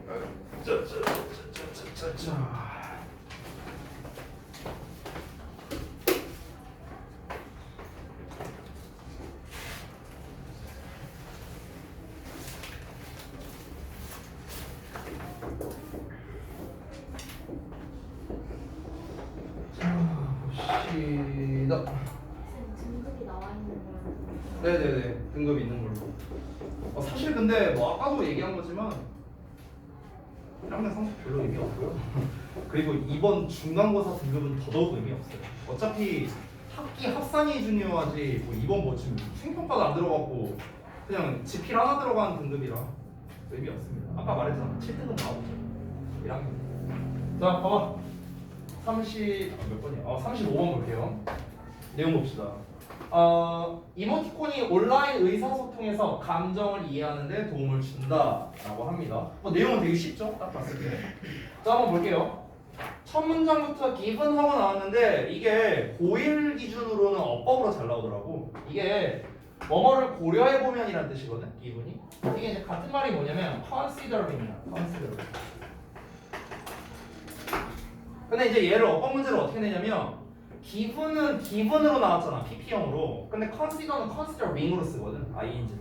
자. 봅시다. 등급이 나와 있는 걸로. 네네네, 등급 있는 걸로. 사실 근데 뭐 아까도 얘기한 거지만 1학년 성적 별로 의미 없고요. 그리고 이번 중간고사 등급은 더더욱 의미 없어요. 어차피 학기 합산이 중요하지 뭐 이번 뭐 지금 생평가도 안 들어갔고 그냥 지필 하나 들어간 등급이라 의미 없습니다. 아까 말했잖아, 7등급 나오죠 1학년. 자 봐봐, 30몇 번이야? 35번 볼게요. 내용 봅시다. 이모티콘이 온라인 의사소통에서 감정을 이해하는 데 도움을 준다라고 합니다. 내용은 되게 쉽죠? 딱 봤을 때. 자, 한번 볼게요. 첫 문장부터 given 하고 나왔는데 이게 고1 기준으로는 어법으로 잘 나오더라고. 이게 뭐뭐를 고려해보면이란 뜻이거든, given이. 이게 이제 같은 말이 뭐냐면 considering이야, considering. 근데 이제 얘를 어법 문제를 어떻게 내냐면 기분은 기분으로 나왔잖아, PP형으로. 근데 consider는 considering으로 쓰거든, ing로.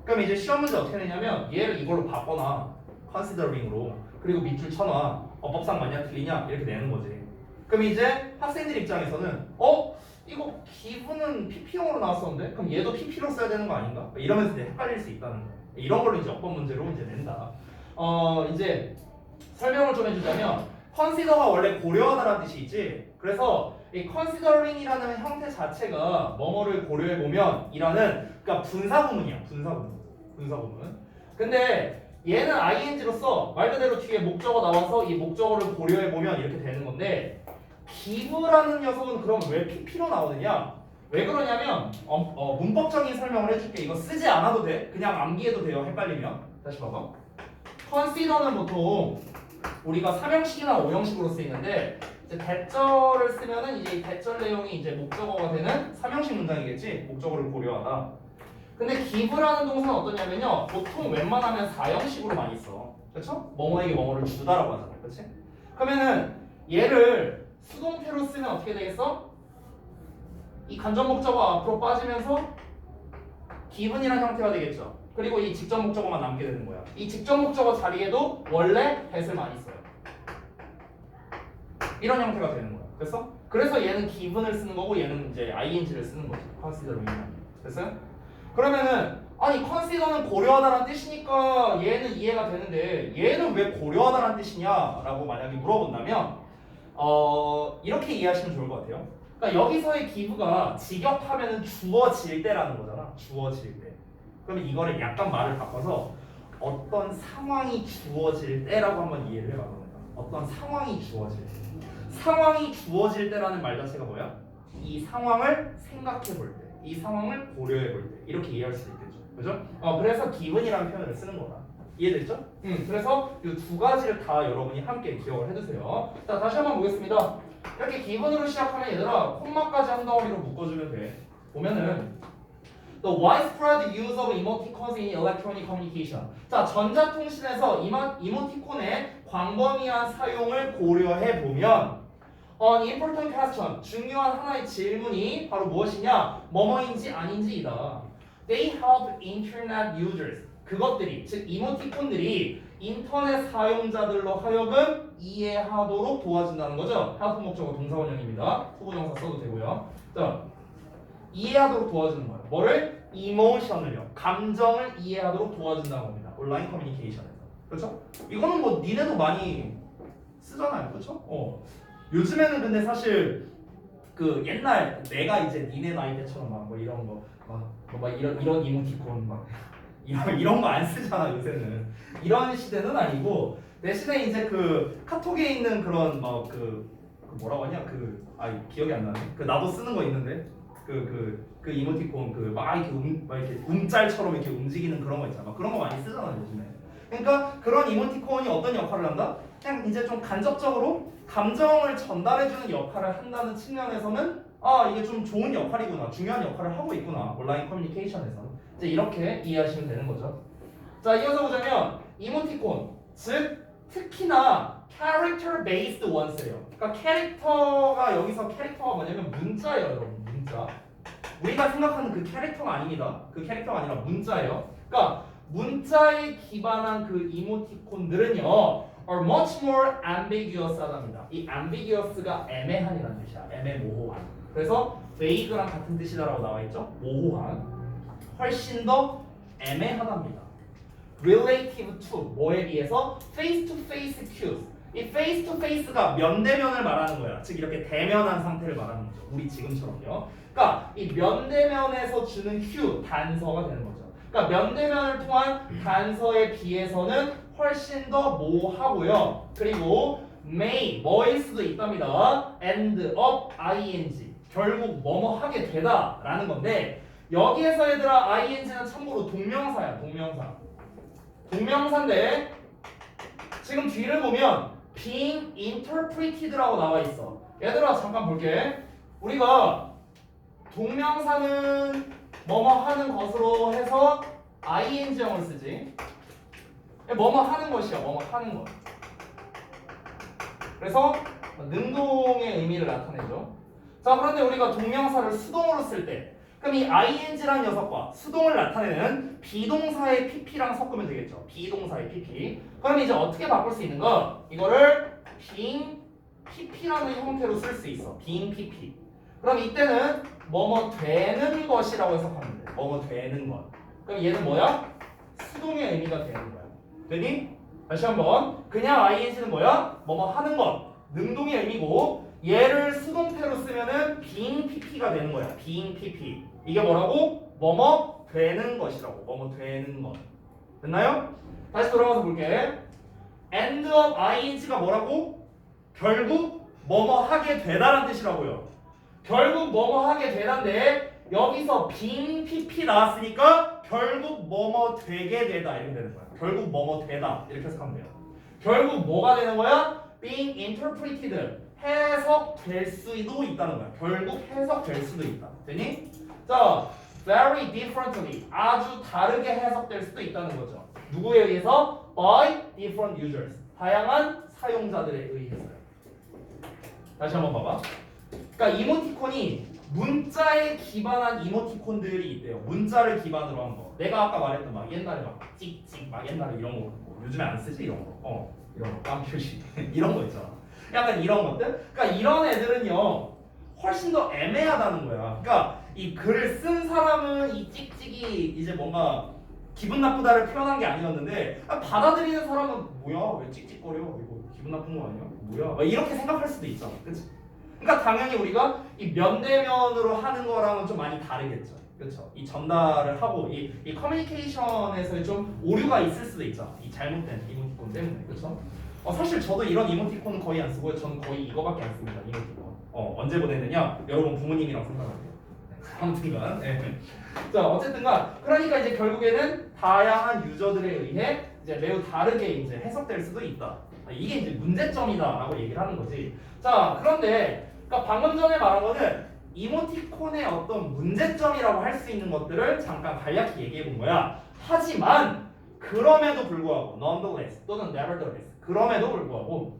그럼 이제 시험 문제 어떻게 내냐면 얘를 이걸로 바꿔놔, considering으로. 그리고 밑줄 쳐놔. 어법상 맞냐 틀리냐 이렇게 내는 거지. 그럼 이제 학생들 입장에서는 이거 기분은 PP형으로 나왔었는데 그럼 얘도 PP로 써야 되는 거 아닌가? 이러면서 이제 헷갈릴 수 있다는 거야. 이런 걸로 이제 어법 문제로 이제 낸다. 이제 설명을 좀 해주자면 consider가 원래 고려하다라는 뜻이 있지. 그래서 이 considering이라는 형태 자체가 뭐뭐를 고려해 보면 이라는 그러니까 분사구문이야. 분사구문. 근데 얘는 ing로서 말 그대로 뒤에 목적어 나와서 이 목적어를 고려해 보면 이렇게 되는 건데 give라는 녀석은 그럼 왜 pp로 나오느냐? 왜 그러냐면 문법적인 설명을 해줄게. 이거 쓰지 않아도 돼. 그냥 암기해도 돼요. 헷갈리면. 다시 봐봐. consider는 보통 우리가 3형식이나 5형식으로 쓰이는데 이제 대절을 쓰면은 이제 이 대절 내용이 이제 목적어가 되는 3형식 문장이겠지. 목적어를 고려하다. 근데 give라는 동사는 어떠냐면요. 보통 웬만하면 4형식으로 많이 써. 그렇죠? 뭐뭐에게 뭐뭐를 주다라고 하잖아. 그렇지? 그러면은 얘를 수동태로 쓰면 어떻게 되겠어? 이 간접 목적어 앞으로 빠지면서 given이라는 형태가 되겠죠. 그리고 이 직접 목적어만 남게 되는 거야. 이 직접 목적어 자리에도 원래 that을 많이 써요. 이런 형태가 되는 거야. 됐어? 그래서 얘는 given을 쓰는 거고 얘는 이제 ing를 쓰는 거지. considering이라는. 됐어요? 그러면은 아니 consider는 고려하다라는 뜻이니까 얘는 이해가 되는데 얘는 왜 고려하다라는 뜻이냐라고 만약에 물어본다면 이렇게 이해하시면 좋을 것 같아요. 그러니까 여기서의 give가 직역하면은 주어질 때라는 거잖아. 주어질 때. 그러면 이거를 약간 말을 바꿔서 어떤 상황이 주어질 때라고 한번 이해를 해봐. 어떤 상황이 주어질 때. 상황이 주어질 때라는 말 자체가 뭐야? 이 상황을 생각해 볼 때, 이 상황을 고려해 볼 때 이렇게 이해할 수 있겠죠. 그죠? 그래서 given이라는 표현을 쓰는 거다. 이해됐죠? 그래서 이 두 가지를 다 여러분이 함께 기억을 해두세요. 자, 다시 한번 보겠습니다. 이렇게 given으로 시작하면 얘들아 콤마까지 한 덩어리로 묶어주면 돼. 보면은 The widespread use of emoticons in electronic communication. 자, 전자통신에서 이모티콘의 광범위한 사용을 고려해 보면 An important question, 중요한 하나의 질문이 바로 무엇이냐? 뭐뭐인지 아닌지이다. They help internet users. 그것들이, 즉 이모티콘들이 인터넷 사용자들로 하여금 이해하도록 도와준다는 거죠. help 목적어 동사원형입니다. 후보정사 써도 되고요. 자, 이해하도록 도와주는 거예요. 뭐를? 이모션을요. 감정을 이해하도록 도와준다는 겁니다. 온라인 커뮤니케이션에서. 그렇죠? 이거는 뭐 니네도 많이 쓰잖아요. 그렇죠? 요즘에는 근데 사실 그 옛날 내가 이제 니네 나이 때처럼 막 뭐 이런 거 막 이런 이모티콘 막 이런 거 안 쓰잖아 요새는. 이런 시대는 아니고 대신에 이제 그 카톡에 있는 그런 막 그 뭐라고 하냐 기억이 안 나네. 그 나도 쓰는 거 있는데 그 이모티콘 막 이렇게 움짤처럼 이렇게 움직이는 그런 거 있잖아. 그런 거 많이 쓰잖아 요즘에. 그러니까 그런 이모티콘이 어떤 역할을 한다? 그냥 이제 좀 간접적으로 감정을 전달해주는 역할을 한다는 측면에서는 이게 좀 좋은 역할이구나, 중요한 역할을 하고 있구나, 온라인 커뮤니케이션에서. 이제 이렇게 이해하시면 되는 거죠. 자, 이어서 보자면 이모티콘, 즉 특히나 character based ones예요. 그러니까 캐릭터가 여기서 캐릭터가 뭐냐면 문자예요, 여러분. 문자. 우리가 생각하는 그 캐릭터가 아닙니다. 그 캐릭터가 아니라 문자예요. 그러니까 문자에 기반한 그 이모티콘들은요 are much more ambiguous하답니다. 이 ambiguous가 애매한이라는 뜻이야. 애매모호한. 그래서 vague랑 같은 뜻이다라고 나와 있죠. 모호한. 훨씬 더 애매하답니다. relative to 뭐에 비해서 face to face cues. 이 face to face가 면대면을 말하는 거야. 즉 이렇게 대면한 상태를 말하는 거죠. 우리 지금처럼요. 그러니까 이 면대면에서 주는 큐 단서가 되는 거죠. 그러니까 면대면을 통한 단서에 비해서는 훨씬 더 모호하고요. 그리고 may 뭐일 수도 있답니다. end up ing 결국 뭐뭐 하게 되다라는 건데 여기에서 얘들아 ing는 참고로 동명사야. 동명사인데 지금 뒤를 보면 being interpreted라고 나와 있어. 얘들아 잠깐 볼게. 우리가 동명사는 뭐뭐 하는 것으로 해서 ing형을 쓰지. 뭐뭐 하는 것이야. 뭐뭐 하는 것. 그래서 능동의 의미를 나타내죠. 자, 그런데 우리가 동명사를 수동으로 쓸 때 그럼 이 ing라는 녀석과 수동을 나타내는 비동사의 pp랑 섞으면 되겠죠. 비동사의 pp. 그럼 이제 어떻게 바꿀 수 있는 거? 이거를 being pp라는 형태로 쓸 수 있어. being pp. 그럼 이때는 뭐뭐 되는 것이라고 해석하면 돼. 뭐뭐 되는 것. 그럼 얘는 뭐야? 수동의 의미가 되는 거야. 되니? 다시 한번. 그냥 ing는 뭐야? 뭐뭐 하는 것. 능동의 의미고 얘를 수동태로 쓰면은 being pp가 되는 거야. being pp. 이게 뭐라고? 뭐뭐 되는 것이라고. 뭐뭐 되는 것. 됐나요? 다시 돌아가서 볼게. end of ing가 뭐라고? 결국 뭐뭐 하게 되다라는 뜻이라고요. 결국 뭐뭐 하게 되다인데 여기서 being pp 나왔으니까 결국 뭐뭐 되게 되다 이렇게 되는 거야. 결국 뭐뭐 되다 이렇게 해석하면 돼요. 결국 뭐가 되는 거야? being interpreted 해석될 수도 있다는 거야. 결국 해석될 수도 있다. 되니? 자, very differently 아주 다르게 해석될 수도 있다는 거죠. 누구에 의해서? by different users 다양한 사용자들에 의해서요. 다시 한번 봐봐. 그러니까 이모티콘이 문자에 기반한 이모티콘들이 있대요. 문자를 기반으로 한 거. 내가 아까 말했던 막 옛날에 막 찍찍 막 옛날에 이런 거 요즘에 안 쓰지 이런 거. 이런 거 깜 표시 이런 거 있잖아. 약간 이런 것들. 그러니까 이런 애들은요 훨씬 더 애매하다는 거야. 그러니까 이 글을 쓴 사람은 이 찍찍이 이제 뭔가 기분 나쁘다를 표현한 게 아니었는데 받아들이는 사람은 뭐야 왜 찍찍거려 이거 기분 나쁜 거 아니야 뭐야 막 이렇게 생각할 수도 있잖아. 그치? 그러니까 당연히 우리가 이 면대면으로 하는 거랑은 좀 많이 다르겠죠. 그렇죠? 이 전달을 하고 이 커뮤니케이션에서 좀 오류가 있을 수도 있죠. 이 잘못된 이모티콘 때문에. 그렇죠? 사실 저도 이런 이모티콘은 거의 안 쓰고요. 저는 거의 이거밖에 안 씁니다. 이모티콘. 언제 보내느냐? 여러분 부모님이랑 생각하세요. 아무튼간. 네. 자, 어쨌든간 그러니까 이제 결국에는 다양한 유저들에 의해 이제 매우 다르게 이제 해석될 수도 있다. 이게 이제 문제점이다라고 얘기를 하는 거지. 자, 그런데 그러니까 방금 전에 말한 거는 이모티콘의 어떤 문제점이라고 할 수 있는 것들을 잠깐 간략히 얘기해 본 거야. 하지만 그럼에도 불구하고 nonetheless 또는 nevertheless 그럼에도 불구하고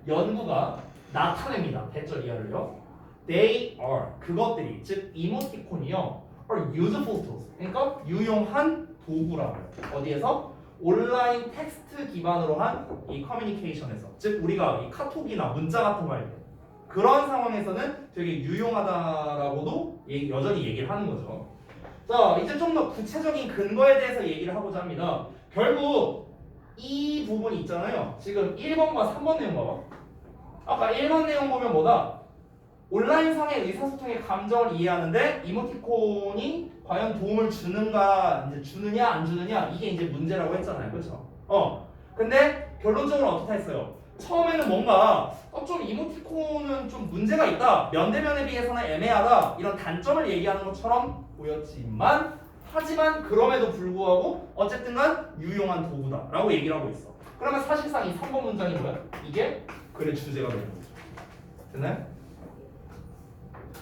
연구가 나타냅니다. 대절 이하를요. They are 그것들이 즉 이모티콘이요 are useful tools 그러니까 유용한 도구라고요. 어디에서? 온라인 텍스트 기반으로 한 이 커뮤니케이션에서 즉 우리가 이 카톡이나 문자 같은 거 할 때 그런 상황에서는 되게 유용하다라고도 여전히 얘기를 하는 거죠. 자, 이제 좀 더 구체적인 근거에 대해서 얘기를 하고자 합니다. 결국 이 부분이 있잖아요. 지금 1번과 3번 내용 봐봐. 아까 1번 내용 보면 뭐다? 온라인상의 의사소통의 감정을 이해하는데 이모티콘이 과연 도움을 주는가, 이제 주느냐 안 주느냐 이게 이제 문제라고 했잖아요. 그렇죠? 근데 결론적으로 어떻다 했어요? 처음에는 뭔가 좀 이모티콘은 좀 문제가 있다. 면대면에 비해서는 애매하다. 이런 단점을 얘기하는 것처럼 보였지만 하지만 그럼에도 불구하고 어쨌든간 유용한 도구다 라고 얘기를 하고 있어. 그러면 사실상 이 3번 문장이 뭐야? 이게 글의 주제가 되는 거죠. 됐나요?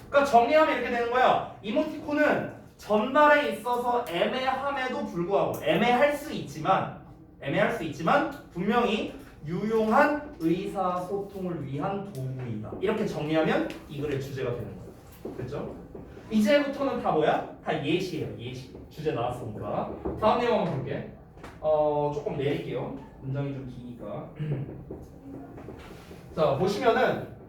그러니까 정리하면 이렇게 되는 거야. 이모티콘은 전달에 있어서 애매함에도 불구하고 애매할 수 있지만 분명히 유용한 의사소통을 위한 도구이다. 이렇게 정리하면 이 글의 주제가 되는 거예요. 됐죠? 이제부터는 다 뭐야? 다 예시예요. 예시. 주제 나왔으니까. 다음 내용 한번 볼게. 조금 내릴게요. 문장이 좀 기니까. 자, 보시면은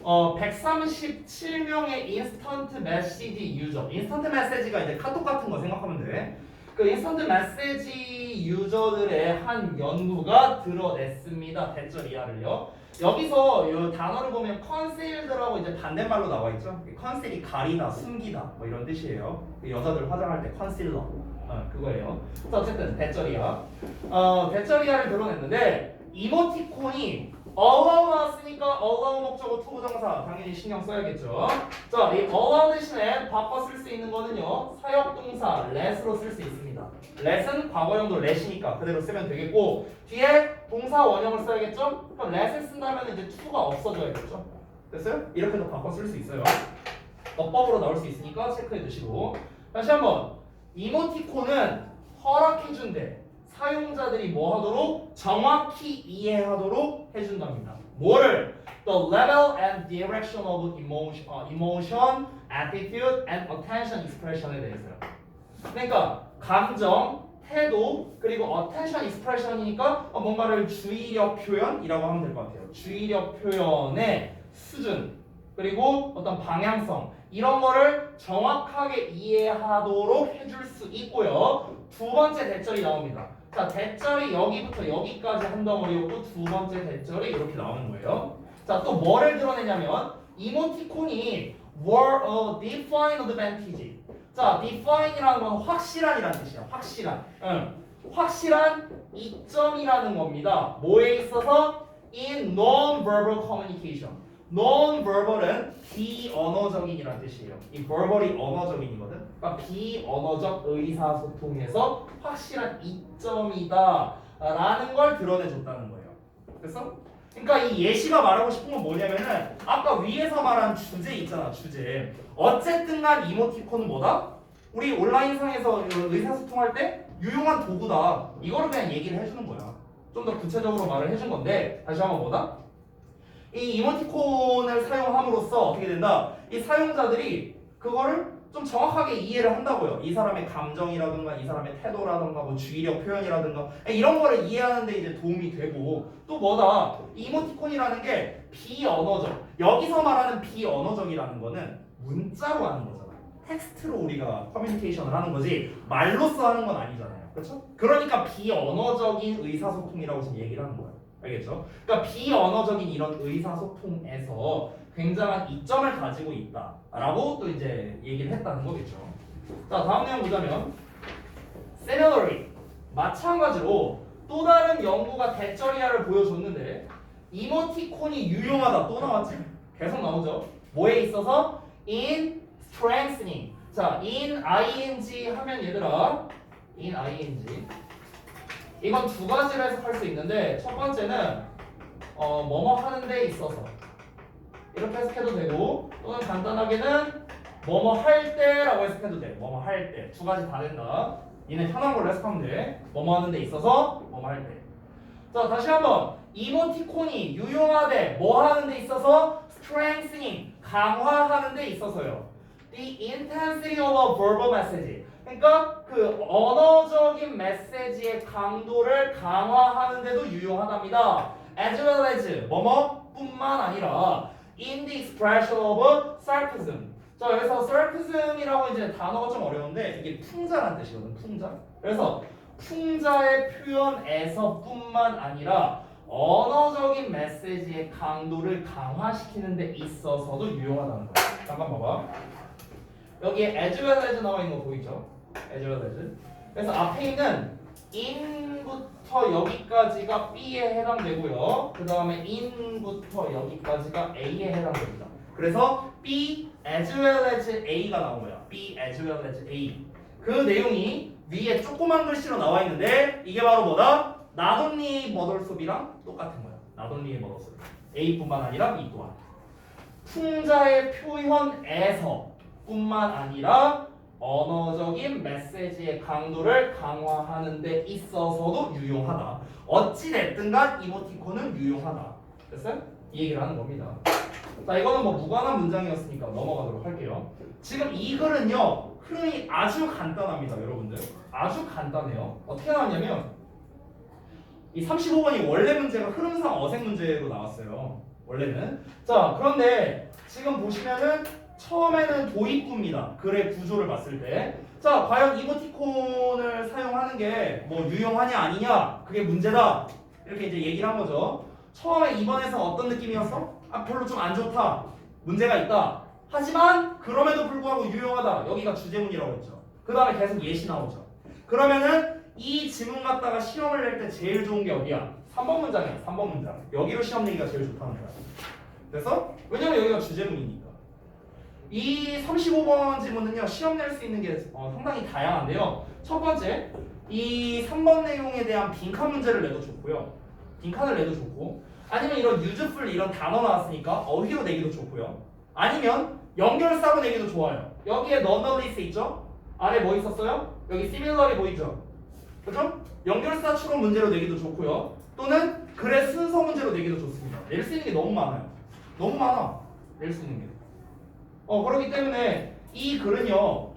137명의 인스턴트 메시지 유저. 인스턴트 메시지가 이제 카톡 같은 거 생각하면 돼. 그 인스턴트 메시지 유저들의 한 연구가 드러냈습니다. 대절 이하를요. 여기서 이 단어를 보면 컨실드라고 이제 반대말로 나와 있죠. 컨실이 가리다, 숨기다 뭐 이런 뜻이에요. 여자들 화장할 때 컨실러. 그거예요. 자, 어쨌든 대절이야. 대절이야를 드러냈는데 이모티콘이 allow 나왔으니까 allow 목적어 투부정사 당연히 신경 써야겠죠. 자, 이 allow 대신에 바꿔 쓸 수 있는 거는요. 사역동사 let으로 쓸 수 있습니다. let은 과거형도 let이니까 그대로 쓰면 되겠고 뒤에 동사 원형을 써야겠죠. 그럼 let을 쓴다면 이제 to가 없어져야겠죠. 됐어요? 이렇게도 바꿔 쓸 수 있어요. 어법으로 나올 수 있으니까 체크해 두시고 다시 한번 이모티콘은 허락해준대. 사용자들이 뭐 하도록? 정확히 이해하도록 해준답니다. 뭐를? The level and direction of emotion, attitude, and attention expression에 대해서요. 그러니까 감정, 태도, 그리고 attention expression이니까 뭔가를 주의력 표현이라고 하면 될 것 같아요. 주의력 표현의 수준, 그리고 어떤 방향성 이런 거를 정확하게 이해하도록 해줄 수 있고요. 두 번째 대절이 나옵니다. 자, 대절이 여기부터 여기까지 한 덩어리였고 두 번째 대절이 이렇게 나오는 거예요. 자, 또 뭐를 드러내냐면 이모티콘이 were a defined advantage. 자, define이라는 건 확실한이라는 뜻이야. 확실한. 확실한 이점이라는 겁니다. 뭐에 있어서? In non-verbal communication. non-verbal은 비언어적인이라는 뜻이에요. 이 verbal이 언어적인이거든. 그러니까 비언어적 의사소통에서 확실한 이점이다 라는 걸 드러내줬다는 거예요. 됐어? 그러니까 이 예시가 말하고 싶은 건 뭐냐면은 아까 위에서 말한 주제 있잖아. 주제. 어쨌든 간 이모티콘은 뭐다? 우리 온라인상에서 의사소통할 때 유용한 도구다. 이거를 그냥 얘기를 해주는 거야. 좀 더 구체적으로 말을 해준 건데 다시 한번 뭐다? 이 이모티콘을 사용함으로써 어떻게 된다? 이 사용자들이 그거를 좀 정확하게 이해를 한다고요. 이 사람의 감정이라든가 이 사람의 태도라든가 뭐 주의력 표현이라든가 이런 거를 이해하는 데 이제 도움이 되고 또 뭐다? 이모티콘이라는 게 비언어적. 여기서 말하는 비언어적이라는 거는 문자로 하는 거잖아. 텍스트로 우리가 커뮤니케이션을 하는 거지 말로써 하는 건 아니잖아요. 그렇죠? 그러니까 비언어적인 의사소통이라고 지금 얘기를 하는 거예요. 알겠죠? 그러니까 비언어적인 이런 의사소통에서 굉장한 이점을 가지고 있다라고 또 이제 얘기를 했다는 거겠죠. 자, 다음 내용 보자면 similarly 마찬가지로 또 다른 연구가 대절이야를 보여줬는데 이모티콘이 유용하다 또 나왔지? 계속 나오죠. 뭐에 있어서? in strengthening. 자, in ing 하면 얘들아 in ing 이건 두 가지로 해석할 수 있는데 첫 번째는 뭐뭐 하는 데 있어서 이렇게 해석해도 되고 또는 간단하게는 뭐뭐 할 때라고 해석해도 돼. 뭐뭐 할 때. 두 가지 다 된다. 얘는 편한 걸로 해석하면 돼. 뭐뭐 하는 데 있어서 뭐뭐 할 때. 자, 다시 한번 이모티콘이 유용하되 뭐 하는 데 있어서 strengthening 강화하는 데 있어서요. The intensity of a verbal message. 그러니까 그 언어적인 메시지의 강도를 강화하는 데도 유용하답니다. As well as 뭐뭐뿐만 아니라 in the expression of sarcasm. 자, 여기서 sarcasm이라고 이제 단어가 좀 어려운데 이게 풍자란 뜻이거든. 풍자. 그래서 풍자의 표현에서뿐만 아니라 언어적인 메시지의 강도를 강화시키는 데 있어서도 유용하다는 거예요. 잠깐 봐봐. 여기에 as well as 나와 있는 거 보이죠? as well as. 그래서 앞에 있는 in부터 여기까지가 B에 해당되고요. 그 다음에 in부터 여기까지가 A에 해당됩니다. 그래서 B as well as A가 나온 거야. B as well as A. 그 내용이 위에 조그만 글씨로 나와 있는데 이게 바로 뭐다? Not only mothersob이랑 똑같은 거야. Not only mothersob. A뿐만 아니라 B 또한. 풍자의 표현에서 뿐만 아니라 언어적인 메시지의 강도를 강화하는 데 있어서도 유용하다. 어찌됐든간 이모티콘은 유용하다. 됐어요? 이 얘기를 하는 겁니다. 자, 이거는 뭐 무관한 문장이었으니까 넘어가도록 할게요. 지금 이 글은요, 흐름이 아주 간단합니다, 여러분들. 아주 간단해요. 어떻게 나왔냐면, 이 35번이 원래 문제가 흐름상 어색 문제로 나왔어요. 원래는. 자, 그런데 지금 보시면은 처음에는 도입부입니다. 글의 구조를 봤을 때. 자, 과연 이모티콘을 사용하는 게 뭐 유용하냐 아니냐, 그게 문제다. 이렇게 이제 얘기를 한 거죠. 처음에 2번에서 어떤 느낌이었어? 아, 별로 좀 안 좋다. 문제가 있다. 하지만 그럼에도 불구하고 유용하다. 여기가 주제문이라고 했죠. 그 다음에 계속 예시 나오죠. 그러면은 이 지문 갖다가 시험을 낼 때 제일 좋은 게 어디야? 3번 문장이야. 3번 문장. 여기로 시험 내기가 제일 좋다는 거야. 그래서 왜냐면 여기가 주제문이니까. 이 35번 지문은요, 시험 낼 수 있는 게 상당히 다양한데요. 첫 번째, 이 3번 내용에 대한 빈칸 문제를 내도 좋고요. 빈칸을 내도 좋고, 아니면 이런 useful 이런 단어 나왔으니까 어휘로 내기도 좋고요. 아니면 연결사로 내기도 좋아요. 여기에 nonetheless 있죠? 아래 뭐 있었어요? 여기 similarly 보이죠? 그죠? 연결사 추론 문제로 내기도 좋고요. 또는 글의 순서 문제로 내기도 좋습니다. 낼 수 있는 게 너무 많아요. 너무 많아. 낼 수 있는 게. 그렇기 때문에 이 글은요,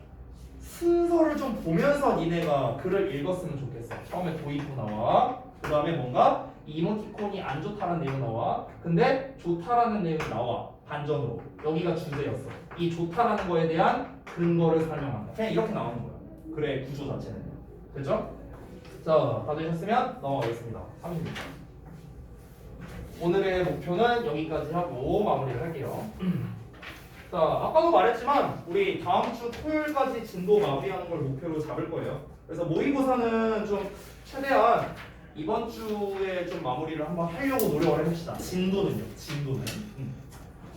순서를 좀 보면서 니네가 글을 읽었으면 좋겠어. 처음에 도입부 나와. 그 다음에 뭔가 이모티콘이 안 좋다는 내용 나와. 근데 좋다라는 내용이 나와. 반전으로. 여기가 주제였어. 이 좋다라는 거에 대한 근거를 설명한다. 그냥 이렇게 나오는 거야. 글의 구조 자체는. 됐죠? 자, 다 되셨으면 넘어가겠습니다. 3입니다. 오늘의 목표는 여기까지 하고 마무리를 할게요. 자, 아까도 말했지만 우리 다음 주 토요일까지 진도 마무리하는 걸 목표로 잡을 거예요. 그래서 모의고사는 좀 최대한 이번 주에 좀 마무리를 한번 하려고 노력을 해봅시다. 진도는요. 진도는.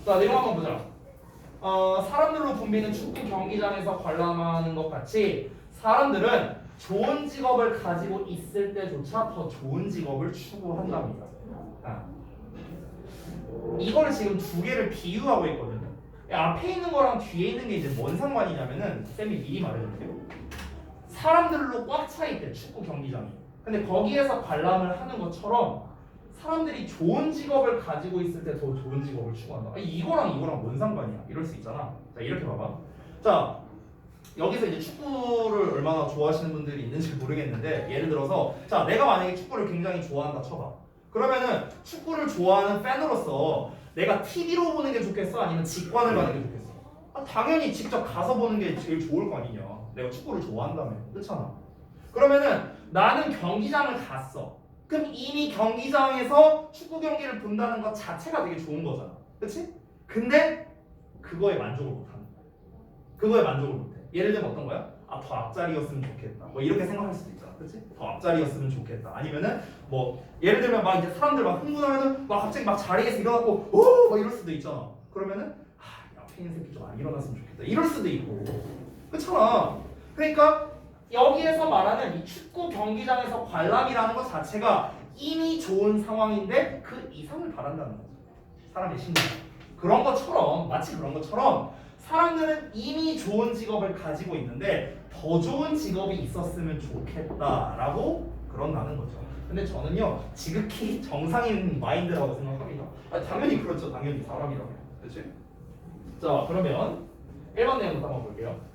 자, 내용 한번 보자. 사람들로 붐비는 축구 경기장에서 관람하는 것 같이 사람들은 좋은 직업을 가지고 있을 때조차 더 좋은 직업을 추구한답니다. 이걸 지금 두 개를 비유하고 있거든요. 앞에 있는 거랑 뒤에 있는 게 이제 뭔 상관이냐면은 쌤이 미리 말해줄게요. 사람들로 꽉 차 있대, 축구 경기장이. 근데 거기에서 관람을 하는 것처럼 사람들이 좋은 직업을 가지고 있을 때 더 좋은 직업을 추구한다. 아니, 이거랑 뭔 상관이야? 이럴 수 있잖아. 자, 이렇게 봐봐. 자, 여기서 이제 축구를 얼마나 좋아하시는 분들이 있는지 모르겠는데, 예를 들어서 자, 내가 만약에 축구를 굉장히 좋아한다 쳐봐. 그러면은 축구를 좋아하는 팬으로서 내가 TV로 보는 게 좋겠어? 아니면 직관을 가는 게 좋겠어? 당연히 직접 가서 보는 게 제일 좋을 거 아니냐. 내가 축구를 좋아한다면. 그렇잖아. 그러면은 나는 경기장을 갔어. 그럼 이미 경기장에서 축구 경기를 본다는 것 자체가 되게 좋은 거잖아. 그치? 근데 그거에 만족을 못하는 거야. 그거에 만족을 못해. 예를 들면 어떤 거야? 더 앞자리였으면 좋겠다. 뭐 이렇게 생각할 수도 있잖아. 그치? 더 앞자리였으면 좋겠다. 아니면은 뭐 예를 들면 막 이제 사람들 막 흥분하면은 막 갑자기 막 자리에서 일어나고 오! 막 이럴 수도 있잖아. 그러면은 앞에 있는 새끼 좀 안 일어났으면 좋겠다. 이럴 수도 있고. 그렇잖아. 그러니까 여기에서 말하는 이 축구 경기장에서 관람이라는 것 자체가 이미 좋은 상황인데 그 이상을 바란다는 거죠. 사람의 심리. 그런 것처럼, 마치 그런 것처럼 사람들은 이미 좋은 직업을 가지고 있는데 더 좋은 직업이 있었으면 좋겠다라고 그런다는 거죠. 근데 저는요, 지극히 정상인 마인드라고 생각합니다. 당연히 그렇죠. 당연히 사람이라면. 그렇지? 자, 그러면 1번 내용부터 한번 볼게요.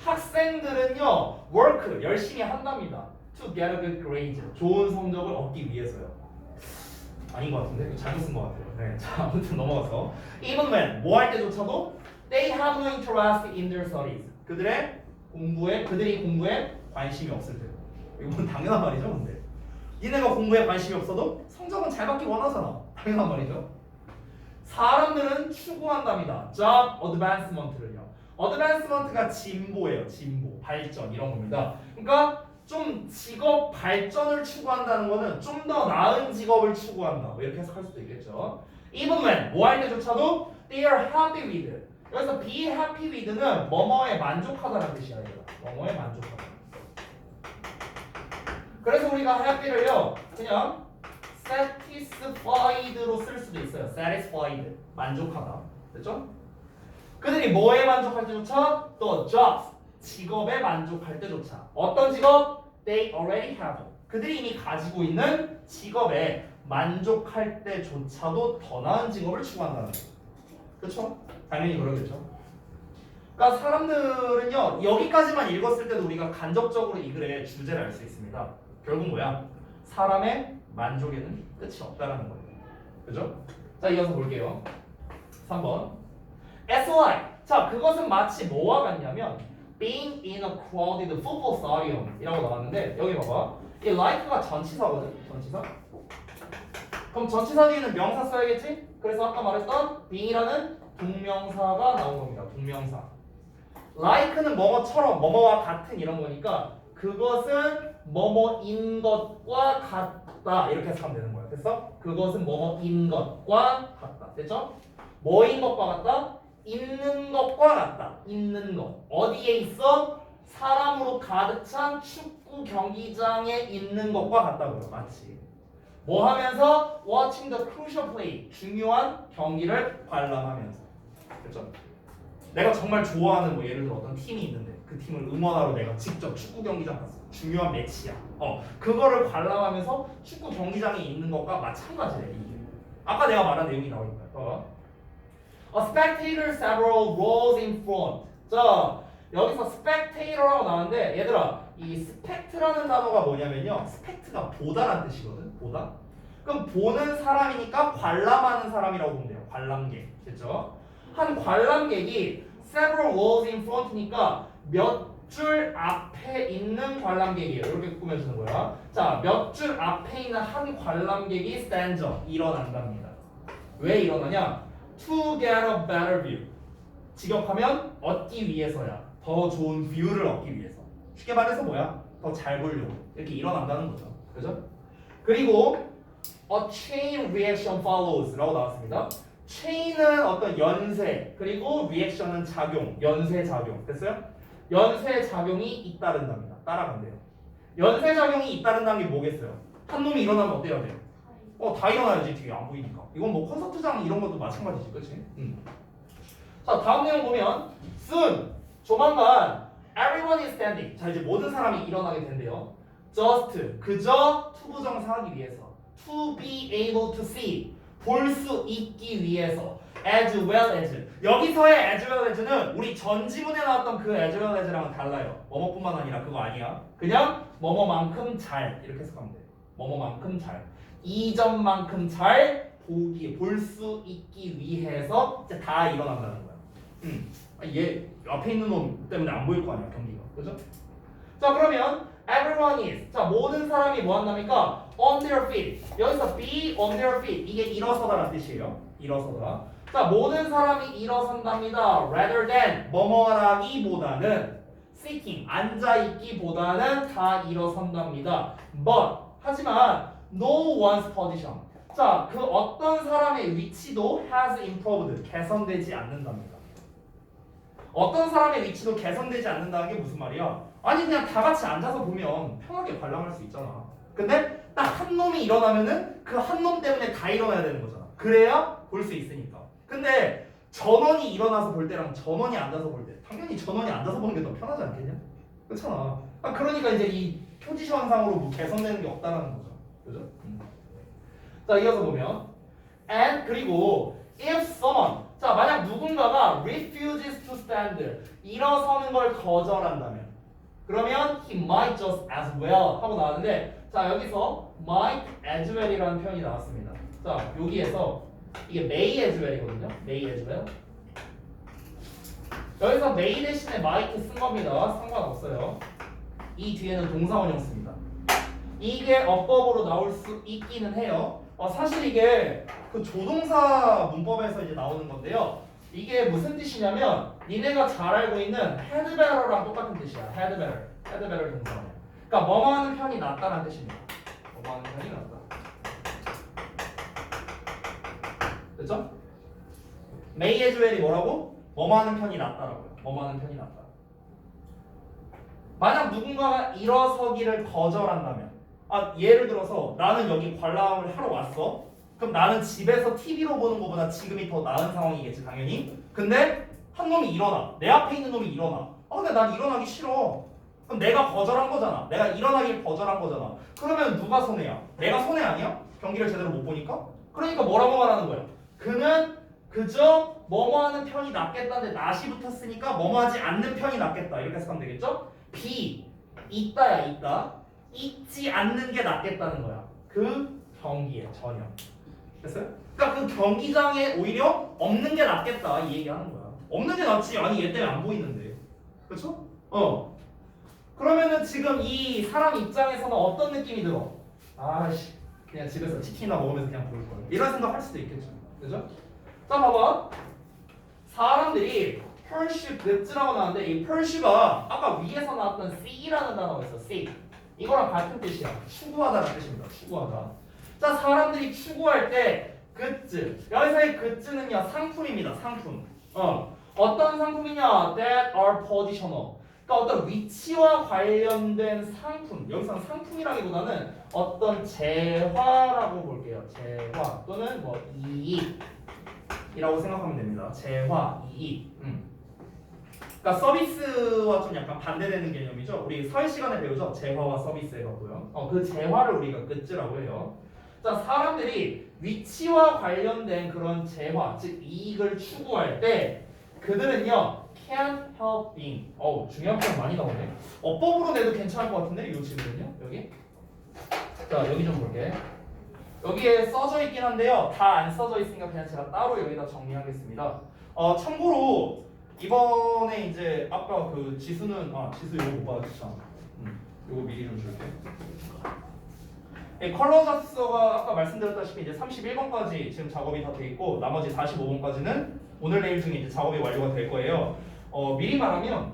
학생들은요, work 열심히 한답니다. To get a good grade. 좋은 성적을 얻기 위해서요. 아닌 것 같은데? 잘못 쓴 것 같아요. 네, 자, 아무튼 넘어가서 even when 뭐 할 때조차도 they have no interest in their studies. 그들이 공부에 관심이 없을 때. 이건 당연한 말이죠, 근데. 니네가 공부에 관심이 없어도 성적은 잘 받기 원하잖아. 당연한 말이죠. 사람들은 추구한답니다. job advancement를요. 어드밴스먼트가 진보예요. 진보, 발전 이런 겁니다. 그러니까 좀 직업 발전을 추구한다는 거는 좀 더 나은 직업을 추구한다. 뭐 이렇게 해석할 수도 있겠죠. Even when 뭐 할 때조차도 they are happy with. 여기서 be happy with는 뭐뭐에 만족하다는 뜻이야. 뭐뭐에 만족하다. 그래서 우리가 happy를요 그냥 satisfied로 쓸 수도 있어요. satisfied 만족하다. 됐죠? 그들이 뭐에 만족할 때조차 또 jobs 직업에 만족할 때조차 어떤 직업? They already have. 그들이 이미 가지고 있는 직업에 만족할 때조차도 더 나은 직업을 추구한다는 거죠. 그렇죠? 당연히 그러겠죠. 그러니까 사람들은요 여기까지만 읽었을 때도 우리가 간접적으로 이 글의 주제를 알 수 있습니다. 결국 뭐야? 사람의 만족에는 끝이 없다라는 거예요. 그죠? 자 이어서 볼게요. 3번 As like 자 그것은 마치 뭐와 같냐면 being in a crowded football stadium 이라고 나왔는데 여기 봐봐 이 like가 전치사거든. 전치사 그럼 전치사 뒤에는 명사 써야겠지? 그래서 아까 말했던 being이라는 동명사가 나온 겁니다. 동명사 like는 뭐뭐처럼 뭐뭐와 같은 이런 거니까 그것은 뭐뭐인 것과 같다 이렇게 해석하면 되는 거야. 됐어? 그것은 뭐뭐인 것과 같다. 됐죠? 뭐인 것과 같다? 있는 것과 같다. 있는 것. 어디에 있어? 사람으로 가득 찬 축구 경기장에 있는 것과 같다고요. 마치. 뭐 하면서? Watching the crucial play. 중요한 경기를 관람하면서. 됐죠? 내가 정말 좋아하는 뭐 예를 들어 어떤 팀이 있는데 그 팀을 응원하러 내가 직접 축구 경기장 갔어. 중요한 매치야. 그거를 관람하면서 축구 경기장에 있는 것과 마찬가지래 이게. 아까 내가 말한 내용이 나오니까. A spectator several rows in front. 자 여기서 spectator라고 나왔는데 얘들아 이 spect라는 단어가 뭐냐면요. spect가 보다라는 뜻이거든. 보다. 그럼 보는 사람이니까 관람하는 사람이라고 보면 돼요. 관람객. 됐죠? 한 관람객이 several rows in front니까 몇 줄 앞에 있는 관람객이에요. 이렇게 꾸며주는 거야. 자, 몇 줄 앞에 있는 한 관람객이 stands up, 일어난답니다. 왜 일어나냐? To get a better view. 직역하면 얻기 위해서야. 더 좋은 뷰를 얻기 위해서. 쉽게 말해서 뭐야? 더 잘 보려고. 이렇게 일어난다는 거죠. 그죠? 그리고 a chain reaction follows 라고 나왔습니다. chain은 어떤 연쇄 그리고 reaction은 작용, 연쇄 작용. 됐어요? 연쇄 작용이 잇따른답니다. 따라간대요. 연쇄 작용이 잇따른다는 게 뭐겠어요? 한 놈이 일어나면 어때야 돼? 다 일어나야지. 뒤에 안 보이니까. 이건 뭐 콘서트장 이런 것도 마찬가지지, 그렇지? 자, 다음 내용 보면 soon, 조만간 everyone is standing. 자, 이제 모든 사람이 일어나게 된대요. just, 그저 투부정사하기 위해서. to be able to see, 볼 수 있기 위해서. as well as. 여기서의 as well as는 우리 전 지문에 나왔던 그 as well as랑은 달라요. 뭐뭐뿐만 아니라 그거 아니야. 그냥 뭐뭐만큼 잘 이렇게 해석하면 돼. 뭐뭐만큼 잘. 이전만큼 잘 볼 수 있기 위해서 이제 다 일어난다는 거야. 얘 앞에 있는 놈 때문에 안 보일 거 아니야 경기가. 그죠? 자 그러면 everyone is. 자 모든 사람이 뭐 한답니까? on their feet. 여기서 be on their feet. 이게 일어서다라는 뜻이에요. 일어서다. 자 모든 사람이 일어선답니다. rather than 뭐뭐라기보다는 sitting 앉아있기보다는 다 일어선답니다. but 하지만 no one's position. 자 그 어떤 사람의 위치도 has improved 개선되지 않는답니다. 어떤 사람의 위치도 개선되지 않는다는 게 무슨 말이야? 아니 그냥 다 같이 앉아서 보면 편하게 관람할 수 있잖아. 근데 딱 한 놈이 일어나면은 그 한 놈 때문에 다 일어나야 되는 거잖아. 그래야 볼 수 있으니까. 근데 전원이 일어나서 볼 때랑 전원이 앉아서 볼 때 당연히 전원이 앉아서 보는 게 더 편하지 않겠냐? 그렇잖아. 그러니까 이제 이 표지션상으로 뭐 개선되는 게 없다라는 거죠. 그죠? 자 이어서 보면 and 그리고 if someone 자 만약 누군가가 refuses to stand 일어서는 걸 거절한다면 그러면 he might just as well 하고 나왔는데 자 여기서 might as well이라는 표현이 나왔습니다. 자 여기에서 이게 may as well이거든요. may as well 여기서 may 대신에 might 쓴 겁니다. 상관없어요. 이 뒤에는 동사원형 씁니다. 이게 어법으로 나올 수 있기는 해요. 사실 이게 그 조동사 문법에서 이제 나오는 건데요. 이게 무슨 뜻이냐면 니네가 잘 알고 있는 had better랑 똑같은 뜻이야. had better 동사원형. 그러니까 뭐뭐 하는 편이 낫다는 뜻입니다. 뭐뭐 하는 편이 낫다. 됐죠? may as well이 뭐라고? 뭐뭐 하는 편이 낫다라고요. 뭐뭐 하는 편이 낫다. 만약 누군가가 일어서기를 거절한다면 예를 들어서 나는 여기 관람을 하러 왔어. 그럼 나는 집에서 TV로 보는 것보다 지금이 더 나은 상황이겠지 당연히. 근데 한 놈이 일어나. 내 앞에 있는 놈이 일어나. 근데 난 일어나기 싫어. 그럼 내가 거절한 거잖아. 내가 일어나길 거절한 거잖아. 그러면 누가 손해야? 내가 손해 아니야? 경기를 제대로 못 보니까? 그러니까 뭐라고 말하는 거야? 그는 그저 뭐뭐하는 편이 낫겠다는데 낫이 붙었으니까 뭐뭐하지 않는 편이 낫겠다. 이렇게 해석하면 되겠죠? B 있다야 있다. 있지 않는 게 낫겠다는 거야. 그 경기에 전혀. 됐어요? 그러니까 그 경기장에 오히려 없는 게 낫겠다 이 얘기하는 거야. 없는 게 낫지. 아니 얘 때문에 안 보이는데. 그렇죠? 그러면은 지금 이 사람 입장에서는 어떤 느낌이 들어? 아씨 그냥 집에서 치킨이나 먹으면서 그냥 볼 거야. 이런 생각 할 수도 있겠죠. 그죠? 자 봐봐. 사람들이 pursuit 늪지라고 나왔는데 이 pursue가 아까 위에서 나왔던 seek라는 단어가 있어. seek. 이거랑 같은 뜻이야. 추구하다라는 뜻입니다. 추구하다. 자 사람들이 추구할 때 goods. 여기서의 goods는요 상품입니다. 상품. 어떤 상품이냐? That are positional. 그러니까 어떤 위치와 관련된 상품. 여기서는 상품이라기보다는 어떤 재화라고 볼게요. 재화 또는 뭐 이익이라고 생각하면 됩니다. 재화, 이익. 그러니까 서비스와 좀 약간 반대되는 개념이죠. 우리 사회 시간에 배우죠. 재화와 서비스 해갖고요. 그 재화를 우리가 끝즈라고 해요. 자, 사람들이 위치와 관련된 그런 재화, 즉 이익을 추구할 때 그들은요 can't help being. 중요한 표현 많이 나오네. 어법으로 내도 괜찮을 것 같은데 이 질문은요. 여기. 자, 여기 좀 볼게. 여기에 써져 있긴 한데요. 다 안 써져 있으니까 그냥 제가 따로 여기다 정리하겠습니다. 참고로 이번에 이제 아까 그 지수는 지수 이거 못 받았잖아. 이거 미리 좀 줄게. 컬러 작서가 아까 말씀드렸다시피 이제 31번까지 지금 작업이 다 돼 있고 나머지 45번까지는 오늘 내일 중에 이제 작업이 완료가 될 거예요. 미리 말하면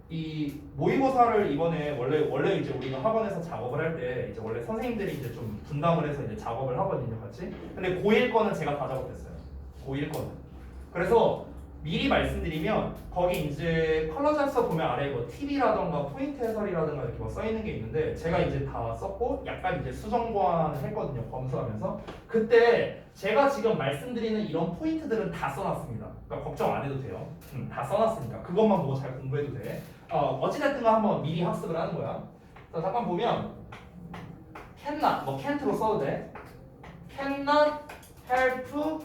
이 모의고사를 이번에 원래 이제 우리가 학원에서 작업을 할 때 이제 원래 선생님들이 이제 좀 분담을 해서 이제 작업을 하거든요, 같이. 근데 고1 거는 제가 다 작업했어요. 고1 거는. 그래서 미리 말씀드리면 거기 이제 컬러 작서 보면 아래 뭐 팁이라던가 포인트 해설이라던가 이렇게 뭐 써 있는 게 있는데 제가 이제 다 썼고 약간 이제 수정 보완을 했거든요, 검수하면서. 그때 제가 지금 말씀드리는 이런 포인트들은 다 써놨습니다. 그러니까 걱정 안 해도 돼요. 다 써놨으니까 그것만 보고 잘 공부해도 돼. 어찌됐든 한번 미리 학습을 하는 거야. 자, 잠깐 보면 cannot, 뭐 can't로 써도 돼. cannot help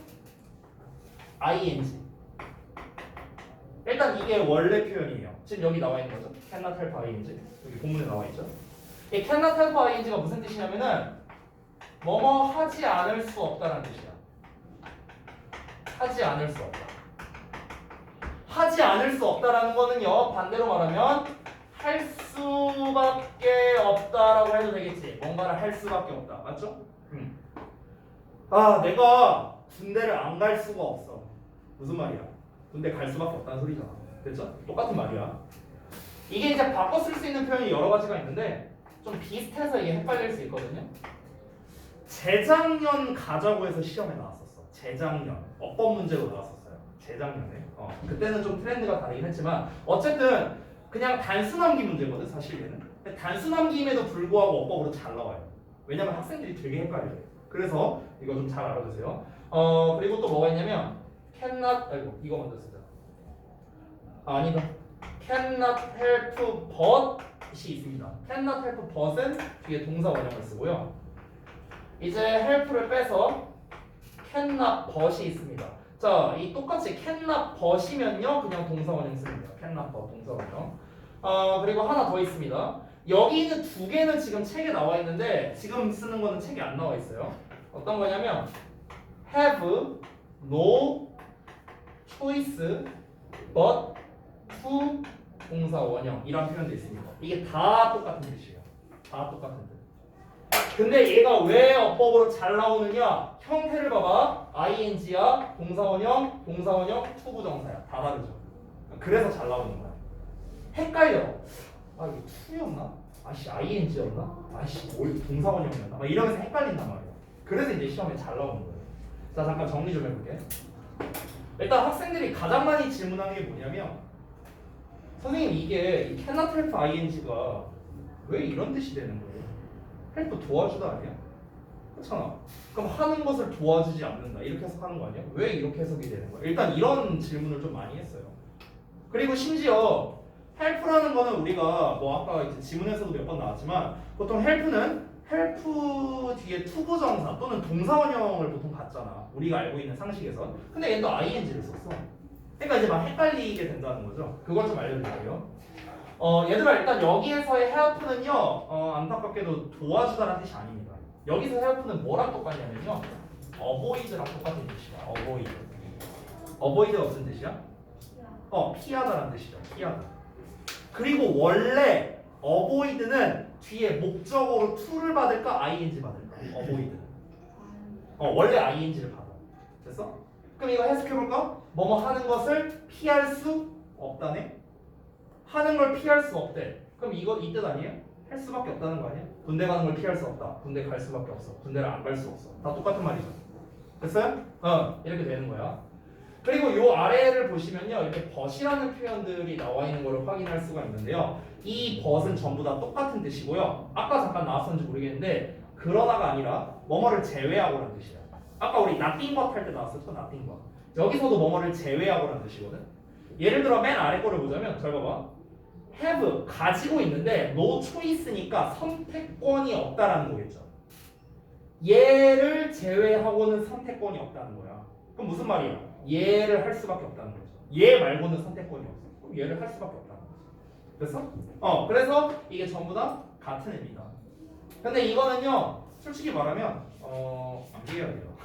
ing. 일단 이게 원래 표현이에요. 지금 여기 나와 있는 거죠. cannot help ing. 여기 본문에 나와 있죠. 이 cannot help ing가 무슨 뜻이냐면은 뭐뭐 하지 않을 수 없다는 뜻이야. 하지 않을 수 없다. 하지 않을 수 없다라는 거는요. 반대로 말하면 할 수밖에 없다라고 해도 되겠지. 뭔가를 할 수밖에 없다. 맞죠? 내가 군대를 안 갈 수가 없어. 무슨 말이야? 군대 갈 수밖에 없다는 소리잖아. 됐죠? 똑같은 말이야. 이게 이제 바꿔 쓸 수 있는 표현이 여러 가지가 있는데 좀 비슷해서 이게 헷갈릴 수 있거든요. 재작년 가자고 해서 시험에 나왔었어. 재작년 어법 문제로 나왔었어요. 재작년에. 그때는 좀 트렌드가 다르긴 했지만 어쨌든 그냥 단순함기 문제거든 사실 얘는. 단순함기임에도 불구하고 어법으로 잘 나와요. 왜냐면 학생들이 되게 헷갈려요. 그래서 이거 좀 잘 알아두세요. 그리고 또 뭐가 있냐면 cannot 이거 먼저 쓰자. 아니다. cannot help but이 있습니다. cannot help but은 뒤에 동사 원형을 쓰고요. 이제 help를 빼서 cannot but이 있습니다. 자, 이 똑같이 cannot but이면요 그냥 동사 원형 씁니다. cannot but 동사 원형. 그리고 하나 더 있습니다. 여기 있는 두 개는 지금 책에 나와 있는데 지금 쓰는 거는 책에 안 나와 있어요. 어떤 거냐면 have no choice but to 동사 원형 이런 표현도 있습니다. 이게 다 똑같은 뜻이에요. 다 똑같은 뜻. 근데 얘가 왜 어법으로 잘 나오느냐? 형태를 봐봐. ing야, 동사원형, 투부정사야. 다 다르죠. 그래서 잘 나오는 거야. 헷갈려. 이게 투였나? ing였나? 동사원형이었나? 막 이러면서 헷갈린단 말이야. 그래서 이제 시험에 잘 나오는 거예요. 자, 잠깐 정리 좀 해볼게. 일단 학생들이 가장 많이 질문하는 게 뭐냐면 선생님 이게 이 cannot help ing가 왜 이런 뜻이 되는 거예요? help 도와주다 아니야? 그렇잖아. 그럼 하는 것을 도와주지 않는다 이렇게 해석하는 거 아니야? 왜 이렇게 해석이 되는 거야? 일단 이런 질문을 좀 많이 했어요. 그리고 심지어 help라는 거는 우리가 뭐 아까 이제 지문에서도 몇 번 나왔지만 보통 help는 help 뒤에 투부정사 또는 동사원형을 보통 받잖아. 우리가 알고 있는 상식에서. 근데 얘는 또 ing를 썼어. 그러니까 이제 막 헷갈리게 된다는 거죠. 그걸 좀 알려드릴게요. 얘들아 일단 여기에서의 help는요 안타깝게도 도와주다라는 뜻이 아닙니다. 여기서 help는 뭐랑 똑같냐면요 avoid랑 똑같은 뜻이야. avoid가 무슨 뜻이야? 피하다라는 뜻이죠. 피하다. 그리고 원래 avoid는 뒤에 목적어로 to를 받을까 ing 받을까? avoid는 원래 ing를 받아. 됐어? 그럼 이거 해석해볼까? 뭐뭐 하는 것을 피할 수 없다네? 하는 걸 피할 수 없대. 그럼 이거 이 뜻 아니에요? 할 수밖에 없다는 거 아니야? 군대 가는 걸 피할 수 없다. 군대 갈 수밖에 없어. 군대를 안 갈 수 없어. 다 똑같은 말이죠. 됐어요? 이렇게 되는 거야. 그리고 요 아래를 보시면요. 이렇게 but이라는 표현들이 나와 있는 걸 확인할 수가 있는데요. 이 but은 전부 다 똑같은 뜻이고요. 아까 잠깐 나왔었는지 모르겠는데 그러나가 아니라 뭐뭐를 제외하고라는 뜻이야. 아까 우리 nothing but 할 때 나왔었죠. nothing but. 여기서도 뭐뭐를 제외하고라는 뜻이거든. 예를 들어 맨 아래 거를 보자면 잘 봐봐. have 가지고 있는데 no choice니까 선택권이 없다라는 거겠죠. 얘를 제외하고는 선택권이 없다는 거야. 그럼 무슨 말이야? 얘를 할 수밖에 없다는 거죠. 얘 말고는 선택권이 없어. 그럼 얘를 할 수밖에 없다는 거지. 됐어? 그래서 이게 전부 다 같은 의미다. 근데 이거는요, 솔직히 말하면 암기해야 돼요.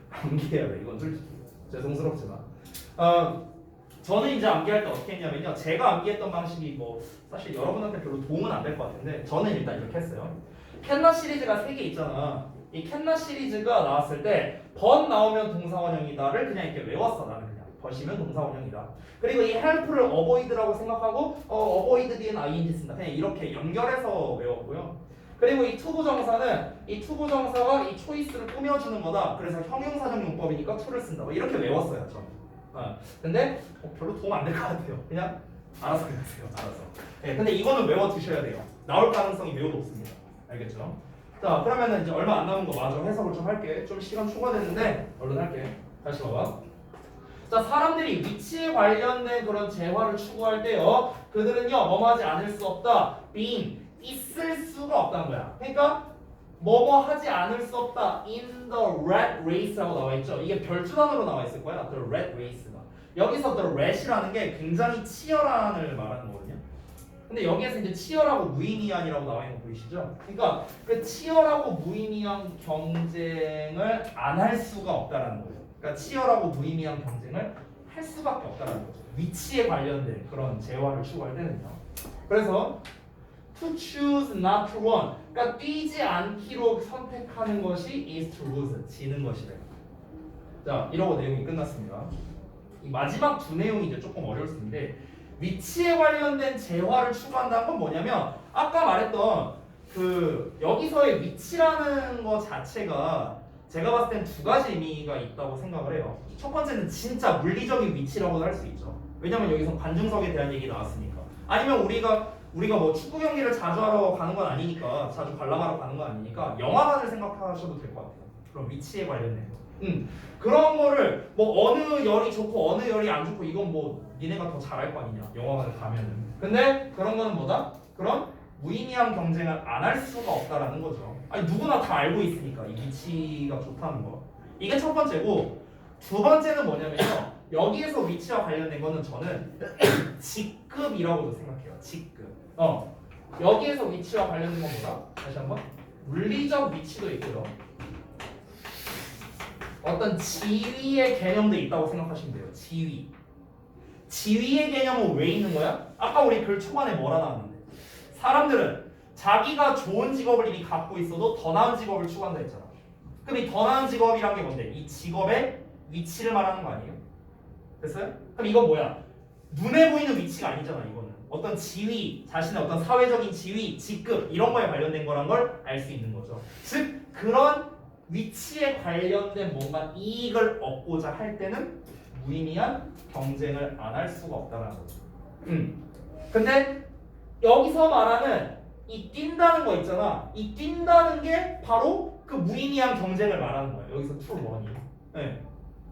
암기해야 돼. 이건 솔직히 죄송스럽지만. 저는 이제 암기할 때 어떻게 했냐면요. 제가 암기했던 방식이 뭐 사실 여러분한테 별로 도움은 안 될 것 같은데 저는 일단 이렇게 했어요. 캔나 시리즈가 3개 있잖아. 이 캔나 시리즈가 나왔을 때 but 나오면 동사원형이다를 그냥 이렇게 외웠어. 나는 그냥 but이면 동사원형이다. 그리고 이 help를 avoid라고 생각하고 avoid 뒤에는 ing 쓴다. 그냥 이렇게 연결해서 외웠고요. 그리고 이 투부정사는 이 투부정사가 이 초이스를 꾸며주는 거다. 그래서 형용사적 용법이니까 to를 쓴다. 뭐 이렇게 외웠어요. 저는. 근데 별로 도움 안 될 것 같아요. 그냥 알아서 해주세요. 알아서. 네, 근데 이거는 외워 두셔야 돼요. 나올 가능성이 매우 높습니다. 알겠죠? 자, 그러면은 이제 얼마 안 남은 거 마저 해석을 좀 할게. 좀 시간 초과됐는데 얼른 할게. 다시 봐봐. 자, 사람들이 위치에 관련된 그런 재화를 추구할 때요, 그들은요 뭐뭐 하지 않을 수 없다. being 있을 수가 없다는 거야. 그러니까 뭐뭐 하지 않을 수 없다. in the rat race라고 나와 있죠. 이게 별주단으로 나와 있을 거야. the rat race가. 여기서 the rat이라는 게 굉장히 치열한을 말하는 거거든요. 근데 여기에서 이제 치열하고 무의미한이라고 나와 있는 거 보이시죠? 그러니까 그 치열하고 무의미한 경쟁을 안 할 수가 없다라는 거예요. 그러니까 치열하고 무의미한 경쟁을 할 수밖에 없다라는 거죠. 위치에 관련된 그런 재화를 추구할 때는요. 그래서 to choose not to run. 그러니까 뛰지 않기로 선택하는 것이 is to lose. 지는 것이래. 자, 이러고 내용이 끝났습니다. 이 마지막 두 내용이 이제 조금 어려울 수 있는데 위치에 관련된 재화를 추구한다는 건 뭐냐면 아까 말했던 그 여기서의 위치라는 거 자체가 제가 봤을 땐 두 가지 의미가 있다고 생각을 해요. 첫 번째는 진짜 물리적인 위치라고도 할 수 있죠. 왜냐면 여기서 관중석에 대한 얘기 나왔으니까. 아니면 우리가 뭐 축구 경기를 자주 하러 가는 건 아니니까, 자주 관람하러 가는 건 아니니까 영화관을 생각하셔도 될 것 같아요. 그럼 위치에 관련된 거. 그런 거를 뭐 어느 열이 좋고 어느 열이 안 좋고 이건 뭐 니네가 더 잘할 거 아니냐, 영화관을 가면은. 근데 그런 거는 뭐다? 그런 무의미한 경쟁을 안 할 수가 없다라는 거죠. 아니 누구나 다 알고 있으니까 이 위치가 좋다는 거. 이게 첫 번째고, 두 번째는 뭐냐면요. 여기에서 위치와 관련된 거는 저는 직급이라고도 생각해요. 직급. 여기에서 위치와 관련된 건 뭐다? 다시 한번. 물리적 위치도 있고요. 어떤 지위의 개념도 있다고 생각하시면 돼요. 지위의 개념은 왜 있는 거야? 아까 우리 글 초반에 뭐라 나왔는데 사람들은 자기가 좋은 직업을 이미 갖고 있어도 더 나은 직업을 추구한다 했잖아. 그럼 이 더 나은 직업이란 게 뭔데? 이 직업의 위치를 말하는 거 아니에요? 됐어요? 그럼 이건 뭐야? 눈에 보이는 위치가 아니잖아. 이거는 어떤 지위, 자신의 어떤 사회적인 지위, 직급 이런 거에 관련된 거란 걸 알 수 있는 거죠. 즉 그런 위치에 관련된 뭔가 이익을 얻고자 할 때는 무의미한 경쟁을 안 할 수가 없다는 거죠. 근데 여기서 말하는 이 뛴다는 거 있잖아. 이 뛴다는 게 바로 그 무의미한 경쟁을 말하는 거예요. 여기서 true run이. 네.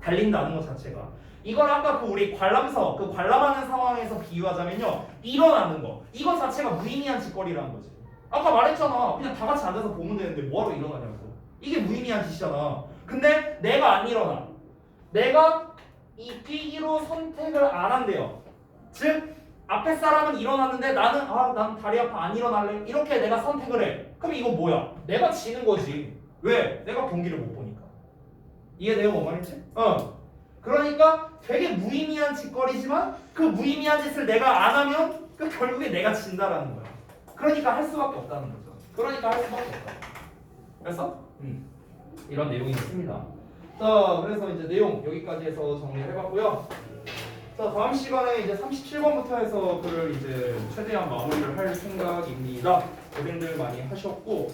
달린다는 것 자체가. 이걸 아까 그 우리 관람서 그 관람하는 상황에서 비유하자면요 일어나는 거 이거 자체가 무의미한 짓거리라는 거지. 아까 말했잖아. 그냥 다 같이 앉아서 보면 되는데 뭐하러 일어나냐고. 이게 무의미한 짓이잖아. 근데 내가 안 일어나. 내가 이 뛰기로 선택을 안 한대요. 즉 앞에 사람은 일어났는데 난 다리 아파 안 일어날래. 이렇게 내가 선택을 해. 그럼 이거 뭐야? 내가 지는 거지. 왜? 내가 경기를 못 보니까. 이해돼요? 뭔 말인지? 그러니까 되게 무의미한 짓거리지만 그 무의미한 짓을 내가 안 하면 그 결국에 내가 진다라는 거야. 그러니까 할 수밖에 없다는 거죠. 그러니까 할 수밖에 없다. 그래서 이런 내용이 있습니다. 자, 그래서 이제 내용 여기까지 해서 정리를 해봤고요. 자, 다음 시간에 이제 37번부터 해서 글을 이제 최대한 마무리를 할 생각입니다. 고생들 많이 하셨고,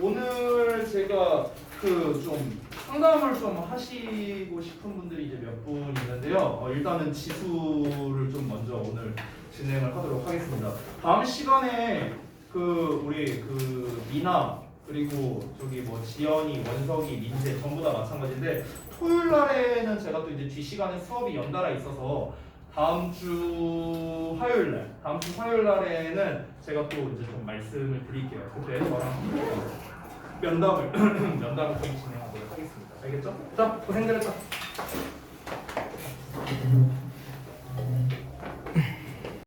오늘 제가 그 좀 상담을 좀 하시고 싶은 분들이 이제 몇 분 있는데요. 일단은 지수를 좀 먼저 오늘 진행을 하도록 하겠습니다. 다음 시간에 그 우리 그 미나 그리고 저기 뭐 지연이, 원석이, 민재 전부 다 마찬가지인데 토요일 날에는 제가 또 이제 뒷시간에 수업이 연달아 있어서 다음 주 화요일 날에는 제가 또 이제 좀 말씀을 드릴게요. 그때 저랑 면담을 진행하도록 하겠습니다. 알겠죠? 자, 고생들 했다.